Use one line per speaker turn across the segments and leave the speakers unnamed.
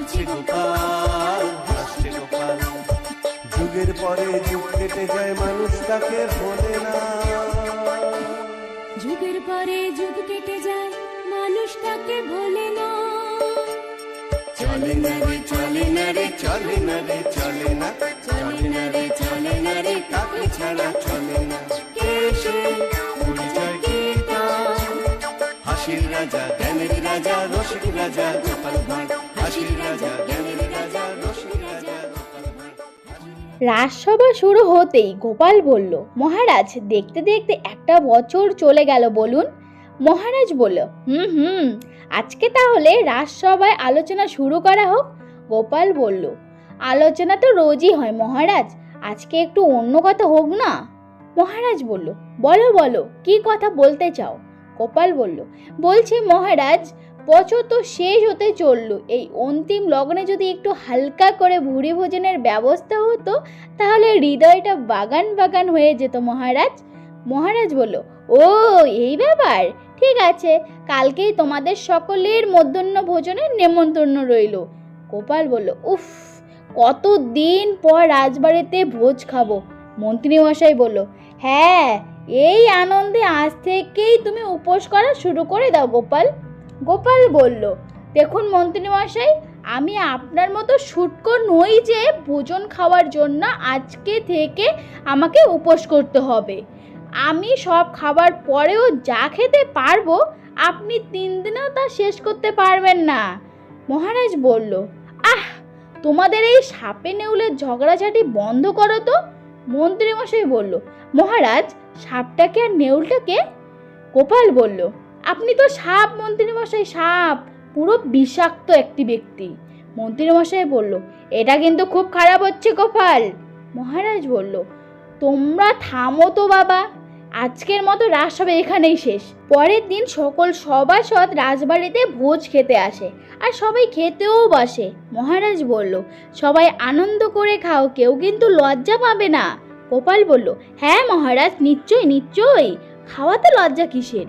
হাসছে গোপাল, হাসছে গোপাল। যুগের পরে যুগ কেটে যায়, মানুষ তাকে ভোলে না।
যুগের পরে যুগ কেটে যায়, মানুষ তাকে ভোলে না।
চলে না রে, চলে না রে, চলে না রে, চলে না, চলে না রে, চলে না রে, তাকে ছাড়া চলে না। কে সে? পরিচয় কি তার? হাসির রাজা, জ্ঞানের রাজা, রসিক রাজা গোপাল ভাঁড়। হাসির রাজা, জ্ঞানের রাজা, রসিক রাজা গোপাল ভাঁড়।
রাজসভা শুরু হতেই গোপাল বলল, মহারাজ দেখতে দেখতে একটা বছর চলে গেল বলুন। মহারাজ বলল, হুম, আজকে তাহলে রাজসভায় আলোচনা শুরু করা হোক। গোপাল বলল, আলোচনা তো রোজই হয় মহারাজ, আজকে একটু অন্য কথা হোক না। মহারাজ বলল, বলো বলো, কি কথা বলতে চাও? গোপাল বলল, বলছি মহারাজ, বছর তো শেষ হতে চলল, এই অন্তিম লগ্নে যদি একটু হালকা করে ভুরি ভোজনের ব্যবস্থা হতো তাহলে হৃদয়টা বাগান বাগান হয়ে যেত মহারাজ। মহারাজ বলল, ও এই ব্যাপার, ঠিক আছে, কালকেই তোমাদের সকলের মধ্যাহ্ন ভোজনের নেমন্তন্ন রইল। গোপাল বলল, উফ, কতদিন পর রাজবাড়িতে ভোজ খাবো। মন্ত্রীমশাই বলল, হ্যাঁ, এই আনন্দে আজ থেকেই তুমি উপোস করা শুরু করে দাও গোপাল। গোপাল বলল, দেখুন মন্ত্রীমশাই, আমি আপনার মতো শুটকো নই যে ভোজন খাওয়ার জন্য আজকে থেকে আমাকে উপোস করতে হবে। আমি সব খাবার পরেও যা খেতে পারবো, আপনি 3 দিনেও তা শেষ করতে পারবেন না। মহারাজ বলল, আহ, তোমাদের এই সাপে নেউলের ঝগড়াঝাটি বন্ধ করো তো। মন্ত্রীমশাই বলল, মহারাজ, সাপটাকে আর নেউলটাকে? গোপাল বলল, আপনি তো সাপ মন্ত্রীমশাই, সাপ, পুরো বিষাক্ত একটি ব্যক্তি। মন্ত্রীমশাই বলল, এটা কিন্তু খুব খারাপ হচ্ছে গোপাল। মহারাজ বলল, তোমরা থামো তো বাবা, আজকের মতো রাজসভা এখানেই শেষ। পরের দিন সকল সভাসদ রাজবাড়িতে ভোজ খেতে আসে আর সবাই খেতেও বসে। মহারাজ বলল, সবাই আনন্দ করে খাও, কেউ কিন্তু লজ্জা পাবে না। গোপাল বলল, হ্যাঁ মহারাজ, নিশ্চয়ই, খাওয়াতে লজ্জা কিসের?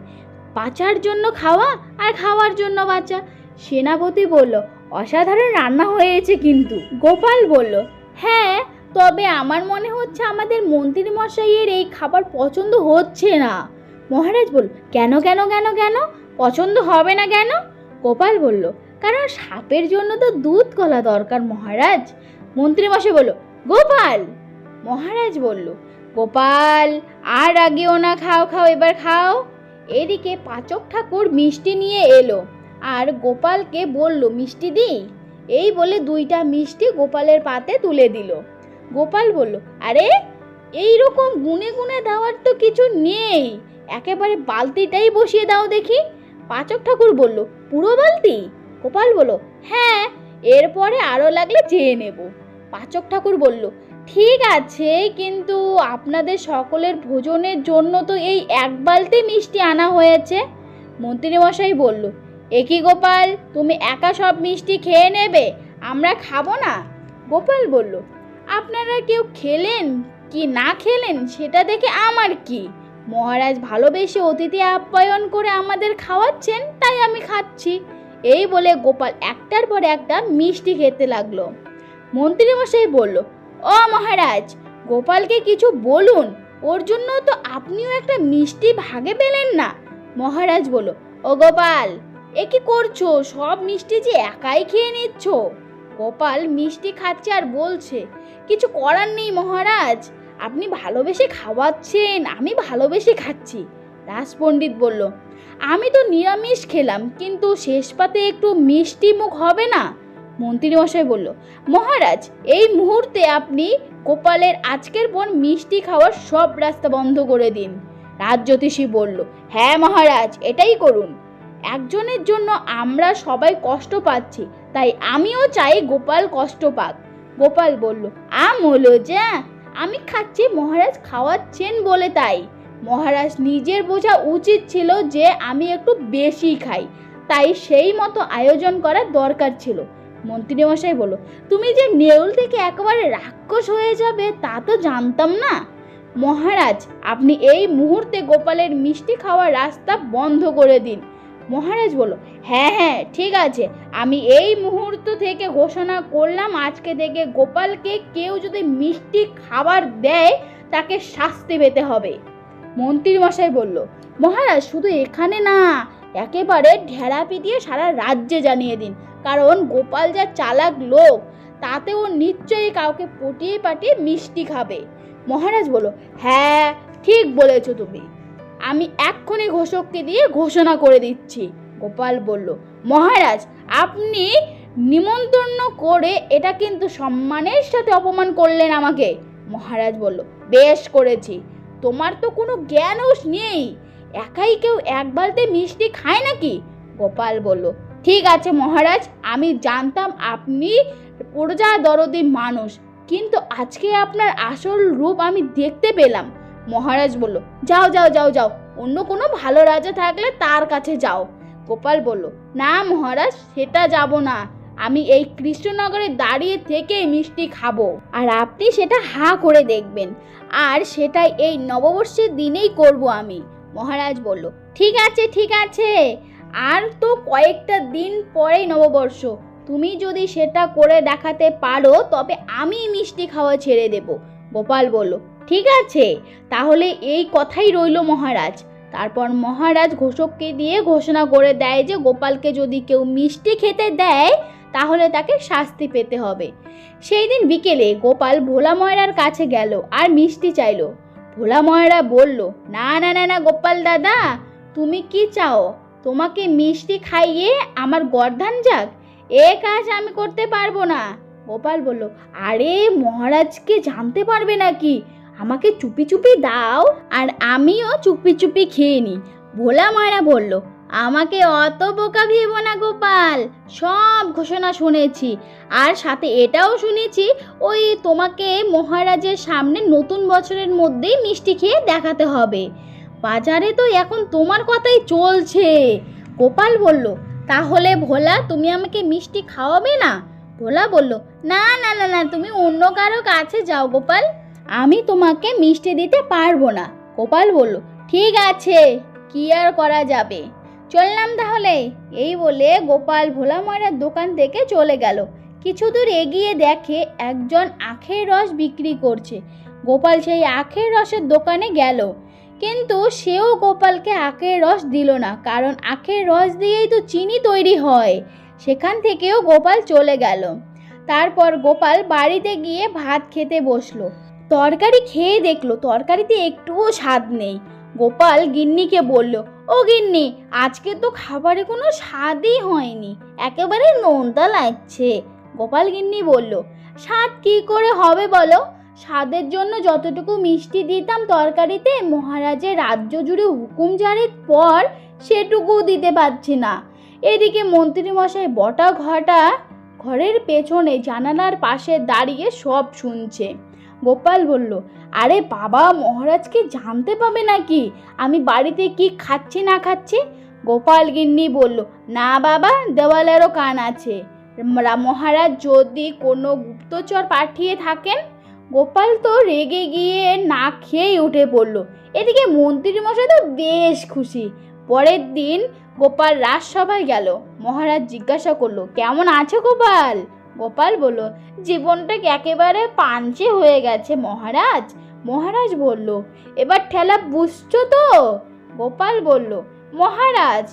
বাঁচার জন্য খাওয়া আর খাওয়ার জন্য বাঁচা। সেনাপতি বলল, অসাধারণ রান্না হয়েছে কিন্তু। গোপাল বলল, হ্যাঁ, তবে আমার মনে হচ্ছে আমাদের মন্ত্রী মশাইয়ের এই খাবার পছন্দ হচ্ছে না। মহারাজ বলল, কেন পছন্দ হবে না কেন? গোপাল বলল, কারণ সাপের জন্য তো দুধ কলা দরকার মহারাজ। মন্ত্রী মশাই বলল, গোপাল। মহারাজ বলল, গোপাল, আর আগেও না, খাও, এবার খাও। এদিকে পাচক ঠাকুর মিষ্টি নিয়ে এলো আর গোপালকে বলল, মিষ্টি দিই। এই বলে 2টা মিষ্টি গোপালের পাতে তুলে দিল। গোপাল বলল, আরে, এই রকম গুনে গুনে দেওয়ার তো কিছু নেই, একেবারে বালতিটাই বসিয়ে দাও দেখি। পাচক ঠাকুর বলল, পুরো বালতি? গোপাল বলল, হ্যাঁ, এরপরে আরো লাগলে চেয়ে নেব। পাচক ঠাকুর বলল, ঠিক আছে, কিন্তু আপনাদের সকলের ভোজনের জন্য তো এই 1 বালতি মিষ্টি আনা হয়েছে। মন্ত্রীমশাই বলল, একই গোপাল, তুমি একা সব মিষ্টি খেয়ে নেবে, আমরা খাবো না? গোপাল বলল, আপনারা কেউ খেলেন কি না খেলেন সেটা দেখে আমার কি? মহারাজ ভালোবেসে অতিথি আপ্যায়ন করে আমাদের খাওয়াচ্ছেন, তাই আমি খাচ্ছি। এই বলে গোপাল একটার পর একটা মিষ্টি খেতে লাগলো। মন্ত্রীমশাই বলল, ও মহারাজ, গোপালকে কিছু বলুন, ওর জন্য তো আপনিও একটা মিষ্টি ভাগে পেলেন না। মহারাজ বলল, ও গোপাল, এ কি করছো? সব মিষ্টি যে একাই খেয়ে নিচ্ছ। গোপাল মিষ্টি খাচ্ছে আর বলছে, কিছু করার নেই মহারাজ, আপনি ভালোবেসে খাওয়াচ্ছেন, আমি ভালোবেসে খাচ্ছি। রাজপণ্ডিত বলল, আমি তো নিরামিষ খেলাম, কিন্তু শেষ পাতে একটু মিষ্টি মুখ হবে না? মন্ত্রীমশাই বলল, মহারাজ, এই মুহূর্তে আপনি গোপালের আজকের পর মিষ্টি খাওয়ার সব রাস্তা বন্ধ করে দিন। রাজজ্যোতিষী বলল, হ্যাঁ মহারাজ, এটাই করুন। একজনের জন্য আমরা সবাই কষ্ট পাচ্ছি, তাই আমিও চাই গোপাল কষ্ট পাক। গোপাল বলল, হলো যা, আমি খাচ্ছি, মহারাজ খাওয়াচ্ছেন বলে তাই। মহারাজ নিজের বোঝা উচিত ছিল যে আমি একটু বেশি খাই, তাই সেই মতো আয়োজন করার দরকার ছিল। মন্ত্রীমশাই বলল, তুমি যে নেউল থেকে একেবারে রাক্ষস হয়ে যাবে তা তো জানতাম না। মহারাজ, আপনি এই মুহূর্তে গোপালের মিষ্টি খাওয়ার রাস্তা বন্ধ করে দিন। মহারাজ বলল, হ্যাঁ, ঠিক আছে, আমি এই মুহূর্ত থেকে ঘোষণা করলাম, আজকে থেকে গোপালকে কেউ যদি মিষ্টি খাবার দেয় তাকে শাস্তি পেতে হবে। মন্ত্রী মশাই বলল, মহারাজ শুধু এখানে না, একেবারে ঢেড়া পিটিয়ে সারা রাজ্যে জানিয়ে দিন, কারণ গোপাল যা চালাক লোক, তাতে ও নিশ্চয়ই কাউকে পটিয়ে পাটিয়ে মিষ্টি খাবে। মহারাজ বলল, হ্যাঁ ঠিক বলেছো তুমি, আমি এক্ষুনি ঘোষককে দিয়ে ঘোষণা করে দিচ্ছি। গোপাল বলল, মহারাজ আপনি নিমন্ত্রণ করে এটা কিন্তু সম্মানের সাথে অপমান করলেন আমাকে। মহারাজ বলল, বেশ করেছি, তোমার তো কোনো জ্ঞানও নেই, একাই কেউ এক বালতি মিষ্টি খায় নাকি? গোপাল বলল, ঠিক আছে মহারাজ, আমি জানতাম আপনি প্রজা দরদি মানুষ, কিন্তু আজকে আপনার আসল রূপ আমি দেখতে পেলাম। মহারাজ বলল, যাও যাও যাও যাও, অন্য কোনো ভালো রাজা থাকলে তার কাছে যাও। গোপাল বলল, না মহারাজ, সেটা যাব না, আমি এই কৃষ্ণনগরে দাঁড়িয়ে থেকে মিষ্টি খাবো, আর আপনি সেটা হা করে দেখবেন, আর সেটা এই নববর্ষের দিনেই করব আমি। মহারাজ বলল, ঠিক আছে ঠিক আছে, আর তো কয়েকটা দিন পরেই নববর্ষ, তুমি যদি সেটা করে দেখাতে পারো তবে আমি মিষ্টি খাওয়া ছেড়ে দেব। গোপাল বলল, ঠিক আছে, তাহলে এই কথাই রইল মহারাজ। তারপর মহারাজ ঘোষককে দিয়ে ঘোষণা করে দেয় যে গোপালকে যদি কেউ মিষ্টি খেতে দেয় তাহলে তাকে শাস্তি পেতে হবে। সেই দিন বিকেলে গোপাল ভোলা ময়রার কাছে গেল আর মিষ্টি চাইল। ভোলা ময়রা বলল, না না না না গোপাল দাদা, তুমি কি চাও? তোমাকে মিষ্টি খাইয়ে আমার গর্দান যাক? এ কাজ আমি করতে পারবো না। গোপাল বলল, আরে মহারাজকে জানতে পারবে নাকি, আমাকে চুপি চুপি দাও আর আমিও চুপি চুপি খেয়ে নিই। ভোলা ময়রা বলল, আমাকে অত বোকা ভেবো না গোপাল, সব ঘোষণা শুনেছি, আর সাথে এটাও শুনেছি ওই তোমাকে মহারাজের সামনে নতুন বছরের মধ্যেই মিষ্টি খেয়ে দেখাতে হবে। বাজারে তো এখন তোমার কথাই চলছে। গোপাল বলল, তাহলে ভোলা তুমি আমাকে মিষ্টি খাওয়াবে না? ভোলা বলল, না না না না, তুমি অন্য কারো কাছে যাও গোপাল, আমি তোমাকে মিষ্টি দিতে পারবো না। গোপাল বলল, ঠিক আছে, কি আর করা যাবে, চললাম তাহলে। এই বলে গোপাল ভোলা ময়রার দোকান থেকে চলে গেল। কিছু দূর এগিয়ে দেখে একজন আখের রস বিক্রি করছে। গোপাল সেই আখের রসের দোকানে গেল, কিন্তু সেও গোপালকে আখের রস দিল না, কারণ আখের রস দিয়েই তো চিনি তৈরি হয়। সেখান থেকেও গোপাল চলে গেল। তারপর গোপাল বাড়িতে গিয়ে ভাত খেতে বসলো। তরকারি খেয়ে দেখলো তরকারিতে একটুও স্বাদ নেই। গোপাল গিন্নিকে বলল, ও গিন্নি, আজকে তো খাবারে কোনো স্বাদই হয়নি, একেবারে নোনতা লাগছে। গোপাল গিন্নি বলল, স্বাদ কি করে হবে বলো, স্বাদের জন্য যতটুকু মিষ্টি দিতাম তরকারিতে মহারাজের রাজ্য জুড়ে হুকুম জারির পর সেটুকু দিতে পারছি না। এদিকে মন্ত্রী মশাই বটা ঘটা ঘরের পেছনে জানালার পাশে দাঁড়িয়ে সব শুনছে। গোপাল বলল, আরে বাবা, মহারাজকে জানতে পাবে নাকি আমি বাড়িতে কি খাচ্ছি না খাচ্ছি? গোপাল গিন্নি বলল, না বাবা, দেওয়ালেরও কান আছে, মহারাজ যদি কোনো গুপ্তচর পাঠিয়ে থাকেন। গোপাল তো রেগে গিয়ে না খেয়েই উঠে পড়ল। এদিকে মন্ত্রী মশাই তো বেশ খুশি। পরের দিন গোপাল রাজসভায় গেল। মহারাজ জিজ্ঞাসা করলো, কেমন আছো গোপাল? গোপাল বলল, জীবনটা একেবারে পাঞ্চে হয়ে গেছে মহারাজ। মহারাজ বলল, এবার ঠেলা বুঝছো তো? গোপাল বলল, মহারাজ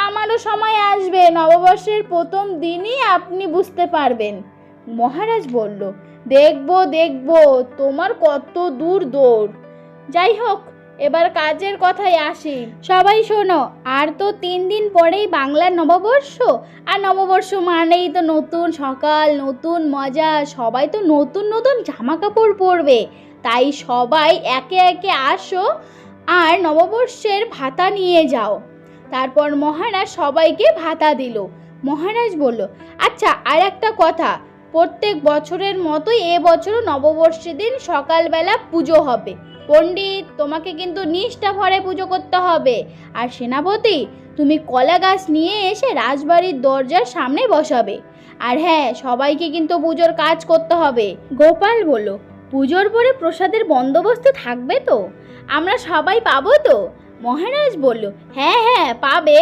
আমারও সময় আসবে, নববর্ষের প্রথম দিনই আপনি বুঝতে পারবেন। মহারাজ বলল, দেখবো দেখবো তোমার কত দূর দৌড়। যাই হোক, এবার কাজের কথায় আসি। সবাই শোনো, আর তো 3 দিন পরেই বাংলার নববর্ষ, আর নববর্ষ মানেই তো নতুন সকাল, নতুন মজা, সবাই তো নতুন নতুন জামা কাপড় পরবে। তাই সবাই একে একে আসো আর নববর্ষের ভাতা নিয়ে যাও। তারপর মহারাজ সবাইকে ভাতা দিল। মহারাজ বলল, আচ্ছা আর একটা কথা, প্রত্যেক বছরের মতোই এবছরও নববর্ষের দিন সকালবেলা পুজো হবে। পণ্ডিত, তোমাকে কিন্তু নিষ্ঠা ভরে পুজো করতে হবে। আর সেনাপতি, তুমি কলা গাছ নিয়ে এসে রাজবাড়ির দরজার সামনে বসাবে। আর হ্যাঁ, সবাইকে কিন্তু পুজোর কাজ করতে হবে। গোপাল বলল, পুজোর পরে প্রসাদের বন্দোবস্ত থাকবে তো? আমরা সবাই পাবো তো? মহারাজ বলল, হ্যাঁ হ্যাঁ পাবে,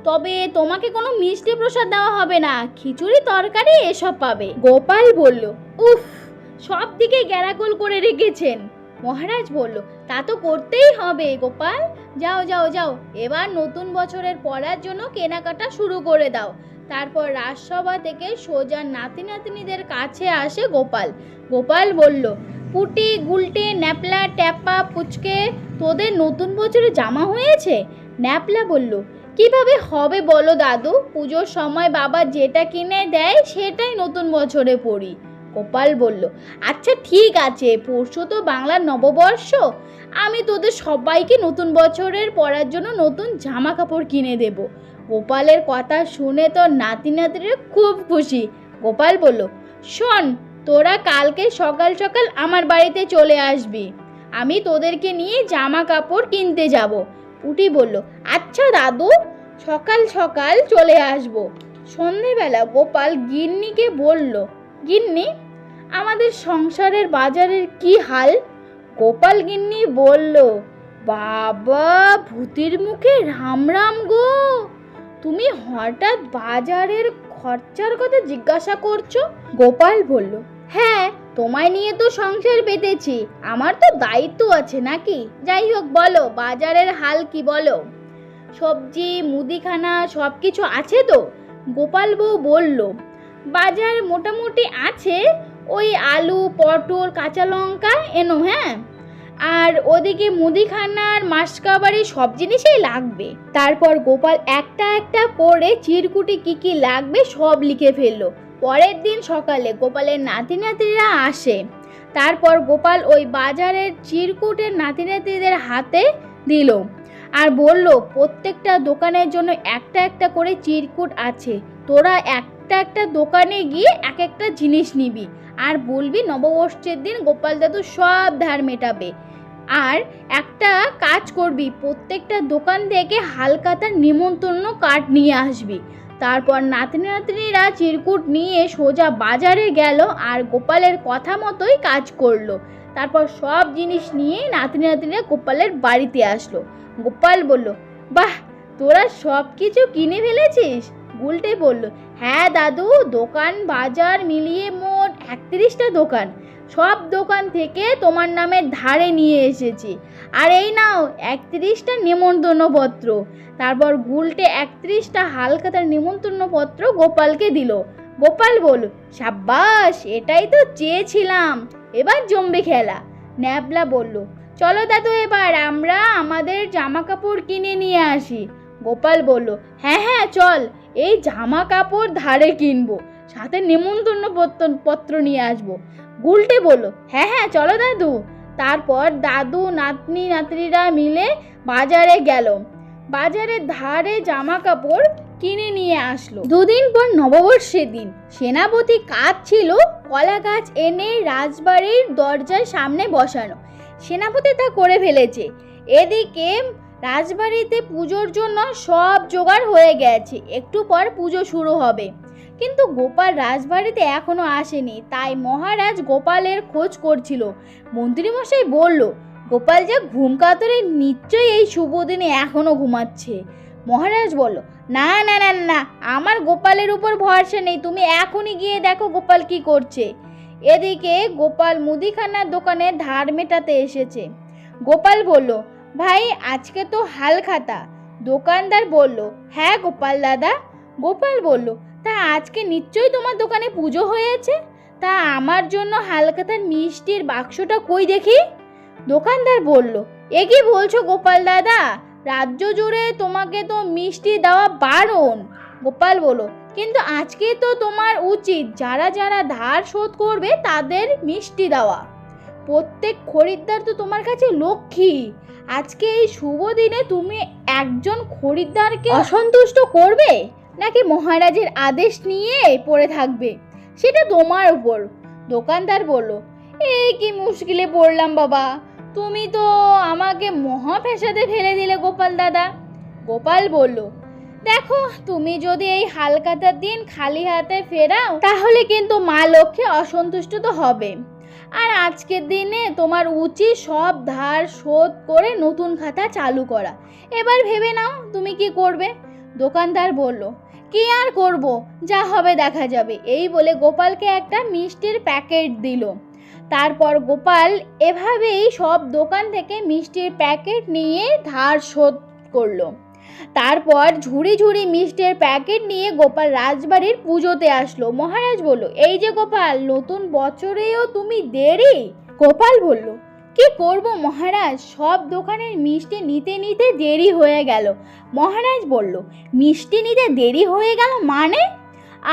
তবে তোমাকে কোনো মিষ্টি প্রসাদ দেওয়া হবে না, খিচুড়ি তরকারি এসব পাবে। গোপাল বলল, উফ, সব দিকে গ্যারাগোল করে রেখেছেন। মহারাজ বলল, তা তো করতেই হবে গোপাল, যাও যাও যাও, এবার নতুন বছরের পড়ার জন্য কেনাকাটা শুরু করে দাও। তারপর রাজসভা থেকে সোজা নাতি নাতনিদের কাছে আসে গোপাল। গোপাল বলল, পুটি, গুলটে, ন্যাপলা, ট্যাপা, পুচকে, তোদের নতুন বছরে জামা হয়েছে? ন্যাপলা বলল, কিভাবে হবে বলো দাদু, পুজোর সময় বাবা যেটা কিনে দেয় সেটাই নতুন বছরে পরি। গোপাল বলল, আচ্ছা ঠিক আছে, পরশু তো বাংলার নববর্ষ, আমি তোদের সবাইকে নতুন বছরের পরার জন্য নতুন জামা কাপড় কিনে দেব। গোপালের কথা শুনে তো নাতি নাতিরা খুব খুশি। গোপাল বলল, শোন, তোরা কালকে সকাল সকাল আমার বাড়িতে চলে আসবি, আমি তোদেরকে নিয়ে জামা কাপড় কিনতে যাব। পুটি বলল, আচ্ছা দাদু, সকাল সকাল চলে আসব। সন্ধেবেলা গোপাল গিন্নিকে বলল, গিন্নি, আমাদের সংসারের বাজারের কি হাল? গোপাল গিন্নি বলল, বাবা, ভূতের মুখে রাম রাম গো, তুমি হঠাৎ বাজারের খরচার কথা জিজ্ঞাসা করছো? গোপাল বলল, হ্যাঁ, তোমায় নিয়ে তো সংসার পেতেছি, আমার তো দায়িত্ব আছে নাকি? যাই হোক, বলো বাজারের হাল কি বলো, সবজি মুদিখানা সব কিছু আছে তো? গোপাল বউ বলল, বাজার মোটামুটি আছে, ওই আলু, পটল, কাঁচা লঙ্কা এনো, হ্যাঁ, আর ওদিকে মুদিখানার মাসকাবারি সব জিনিসই লাগবে। তারপর গোপাল একটা একটা করে চিরকুটি কি কি লাগবে সব লিখে ফেললো। পরের দিন সকালে গোপালের নাতি নাতিরা আসে। তারপর গোপাল ওই বাজারের চিরকুটের নাতি নাতিদের হাতে দিল আর বলল, প্রত্যেকটা দোকানের জন্য একটা একটা করে চিরকুট আছে, তোরা একটা একটা দোকানে গিয়ে এক একটা জিনিস নিবি আর বলবি নববর্ষের দিন গোপাল দাদু সব ধার মেটাবে। আর একটা কাজ করবি, প্রত্যেকটা দোকান থেকে হালখাতার নিমন্ত্রণ কার্ড নিয়ে আসবি। তারপর নাতনি নাতনিরা চিরকুট নিয়ে সোজা বাজারে গেল আর গোপালের কথা মতোই কাজ করলো। তারপর সব জিনিস নিয়ে নাতনি নাতনিরা গোপালের বাড়িতে আসলো। গোপাল বলল, বাহ, তোরা সব কিছু কিনে ফেলেছিস? গুলটে বলল, হ্যাঁ দাদু, দোকান বাজার মিলিয়ে মোট 31টা দোকান, সব দোকান থেকে তোমার নামে ধারে নিয়ে এসেছি, আর এই নাও 31টা নিমন্ত্রণপত্র। তারপর গুলটে 31টা হালখাতার নিমন্ত্রণপত্র গোপালকে দিল। গোপাল বলল, সাব্বাস, এটাই তো চেয়েছিলাম, এবার জমবে খেলা। ন্যাপলা বলল, চলো দাদু, এবার আমরা আমাদের জামা কাপড় কিনে নিয়ে আসি। গোপাল বলল, হ্যাঁ হ্যাঁ চল, এই জামা কাপড় ধারে কিনবো, সাথে নিমন্ত্রণ পত্র নিয়ে আসবো। গুলটে বলল, হ্যাঁ হ্যাঁ চলো দাদু। তারপর দাদু নাতনি নাতনিরা মিলে বাজারে গেল, বাজারে ধারে জামা কাপড় কিনে নিয়ে আসলো। দুদিন পর নববর্ষের দিন সেনাপতি কাজ ছিল কলা গাছ এনে রাজবাড়ির দরজার সামনে বসানো। সেনাপতি তা করে ফেলেছে। এদিকে রাজবাড়িতে পুজোর জন্য সব জোগাড় হয়ে গেছে, একটু পর পুজো শুরু হবে। কিন্তু গোপাল রাজবাড়িতে এখনো আসেনি, তাই মহারাজ গোপালের খোঁজ করছিল। মন্ত্রীমশাই বলল, গোপাল যা ঘুম কাতরে, নিশ্চয়ই এই শুভ দিনে এখনো ঘুমাচ্ছে। মহারাজ বলল, না না না না, আমার গোপালের উপর ভরসা নেই, তুমি এখনই গিয়ে দেখো গোপাল কি করছে। এদিকে গোপাল মুদিখানার দোকানে ধার মেটাতে এসেছে। গোপাল বলল, ভাই, আজকে তো হালখাতা। দোকানদার বলল, হ্যাঁ গোপাল দাদা। গোপাল বলল, তা আজকে নিশ্চয়ই তোমার দোকানে পুজো হয়েছে, তা আমার জন্য হালখাতার মিষ্টির বাক্সটা কই দেখি। দোকানদার বলল, এ কি বলছো গোপাল দাদা, রাজ্য জুড়ে তোমাকে তো মিষ্টি দেওয়া বারণ। গোপাল বলল, কিন্তু আজকে তো তোমার উচিত যারা যারা ধার শোধ করবে তাদের মিষ্টি দেওয়া। প্রত্যেক খরিদ্দার তো তোমার কাছে লক্ষ্মী, আজকে এই শুভ দিনে তুমি একজন খরিদ্দারকে অসন্তুষ্ট করবে নাকি মহারাজের আদেশ নিয়ে পড়ে থাকবে, সেটা তোমার উপর। দোকানদার বলল, এই কি মুশকিলে পড়লাম বাবা, তুমি তো আমাকে মহা ফ্যাসাদে ফেলে দিলে গোপাল দাদা। গোপাল বলল, দেখো, তুমি যদি এই হালখাতার দিন খালি হাতে ফেরাও তাহলে কিন্তু মা লক্ষ্মী অসন্তুষ্ট তো হবে, আর আজকের দিনে তোমার উচিত সব ধার শোধ করে নতুন খাতা চালু করা। এবার ভেবে নাও তুমি কি করবে। দোকানদার বলল, কি আর করব, যা হবে দেখা যাবে। এই বলে গোপালকে একটা মিষ্টির প্যাকেট দিল। তারপর গোপাল এভাবেই সব দোকান থেকে মিষ্টির প্যাকেট নিয়ে ধার শোধ করলো। তারপর ঝুড়ি ঝুড়ি মিষ্টির প্যাকেট নিয়ে গোপাল রাজবাড়ির পুজোতে আসলো। মহারাজ বলল, এই যে গোপাল, নতুন বছরেও তুমি দেরি। গোপাল বলল, কি করব মহারাজ, সব দোকানের মিষ্টি নিতে নিতে দেরি হয়ে গেল। মহারাজ বলল, মিষ্টি নিতে দেরি হয়ে গেল মানে?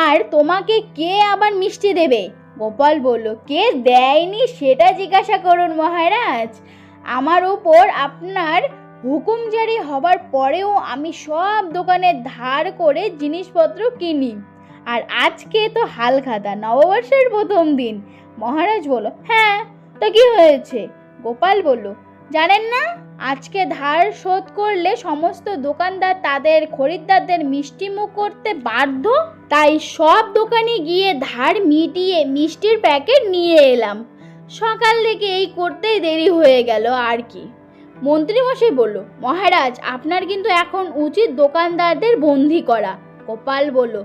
আর তোমাকে কে আবার মিষ্টি দেবে? গোপাল বলল, কে দেয়নি সেটা জিজ্ঞাসা করুন মহারাজ। আমার ওপর আপনার হুকুম জারি হবার পরেও আমি সব দোকানে ধার করে জিনিসপত্র কিনি। আর আজকে তো হালখাতা, নববর্ষের প্রথম দিন। মহারাজ বলল, হ্যাঁ তো কি হয়েছে? গোপাল বলল, জানেন না আজকে ধার শোধ করলে সমস্ত দোকানদার তাদের খরিদ্দারদের মিষ্টি মুখ করতে বাধ্য। তাই সব দোকানে গিয়ে ধার মিটিয়ে মিষ্টির প্যাকেট নিয়ে এলাম। সকাল থেকে এই করতেই দেরি হয়ে গেল আর কি। মন্ত্রীমশাই বলল, মহারাজ আপনার কিন্তু এখন উচিত দোকানদারদের বন্দি করা। গোপাল বলল,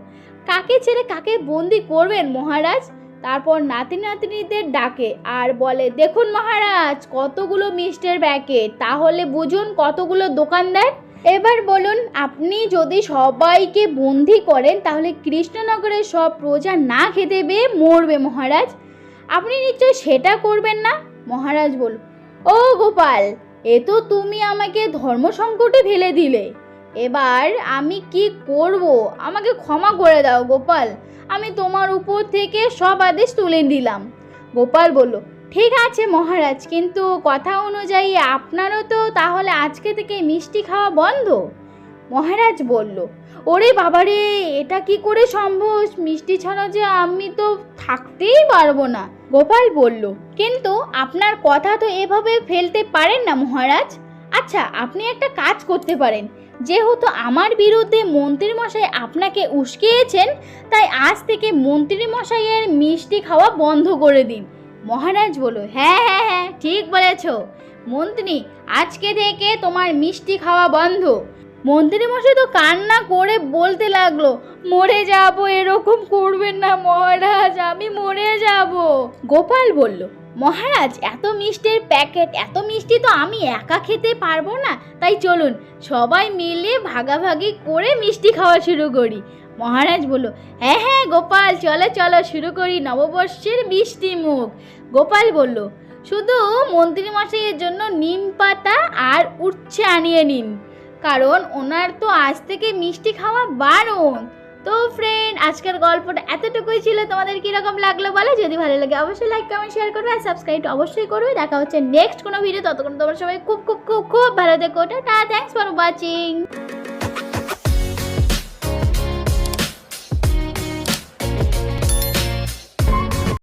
কাকে ছেড়ে কাকে বন্দি করবেন মহারাজ? তারপর নাতি নাতনিদের ডাকে আর বলে, দেখুন মহারাজ কতগুলো মিষ্টির প্যাকেট, তাহলে বুঝুন কতগুলো দোকানদার। এবার বলুন, আপনি যদি সবাইকে বন্দি করেন তাহলে কৃষ্ণনগরের সব প্রজা না খেতে পেয়ে মরবে মহারাজ। আপনি নিশ্চয় সেটা করবেন না। মহারাজ বলল, ও গোপাল, এ তো তুমি আমাকে ধর্ম সংকটে ফেলে দিলে। এবার আমি কি করব? আমাকে ক্ষমা করে দাও গোপাল, আমি তোমার উপর থেকে সব আদেশ তুলে দিলাম। গোপাল বলল, ঠিক আছে মহারাজ, কিন্তু কথা অনুযায়ী আপনারও তো তাহলে আজকে থেকে মিষ্টি খাওয়া বন্ধ। মহারাজ বলল, ওরে বাবারে, এটা কি করে সম্ভব? মিষ্টি ছাড়া যে আমি তো থাকতেই পারবো না। গোপাল বলল, কিন্তু আপনার কথা তো এভাবে ফেলতে পারেন না মহারাজ। আচ্ছা, আপনি একটা কাজ করতে পারেন। যেহেতু আমার বিরুদ্ধে মন্ত্রীমশাই আপনাকে উস্কিয়েছেন, তাই আজ থেকে মন্ত্রীমশাইয়ের মিষ্টি খাওয়া বন্ধ করে দিন। মহারাজ বলল, হ্যাঁ হ্যাঁ হ্যাঁ, ঠিক বলেছ মন্ত্রী, আজকে থেকে তোমার মিষ্টি খাওয়া বন্ধ। মন্ত্রীমশাই তো কান্না করে বলতে লাগলো, মরে যাব, এরকম করবেন না মহারাজ, আমি মরে যাব। গোপাল বলল, মহারাজ এত মিষ্টির প্যাকেট, এত মিষ্টি তো আমি একা খেতে পারবো না, তাই চলুন সবাই মিলে ভাগাভাগি করে মিষ্টি খাওয়া শুরু করি। মহারাজ বলল, হ্যাঁ হ্যাঁ গোপাল, চলো চলো শুরু করি নববর্ষের মিষ্টি মুখ। গোপাল বলল, শুধু মন্ত্রীমশাইয়ের জন্য নিম পাতা আর উচ্ছে আনিয়ে নিন, কারণ ওনার তো আজ থেকে মিষ্টি খাওয়া বারণ। তো ফ্রেন্ড, আজকের গল্পটা এতটুকুই ছিল। তোমাদের কিরকম লাগলো বলো, যদি ভালো লাগে অবশ্যই লাইক কমেন্ট শেয়ার করবে আর সাবস্ক্রাইব অবশ্যই করবে। দেখা হচ্ছে নেক্সট কোনো ভিডিও, ততক্ষণ তোমরা সবাই খুব খুব খুব খুব ভালো থেকো। Tata, thanks for watching.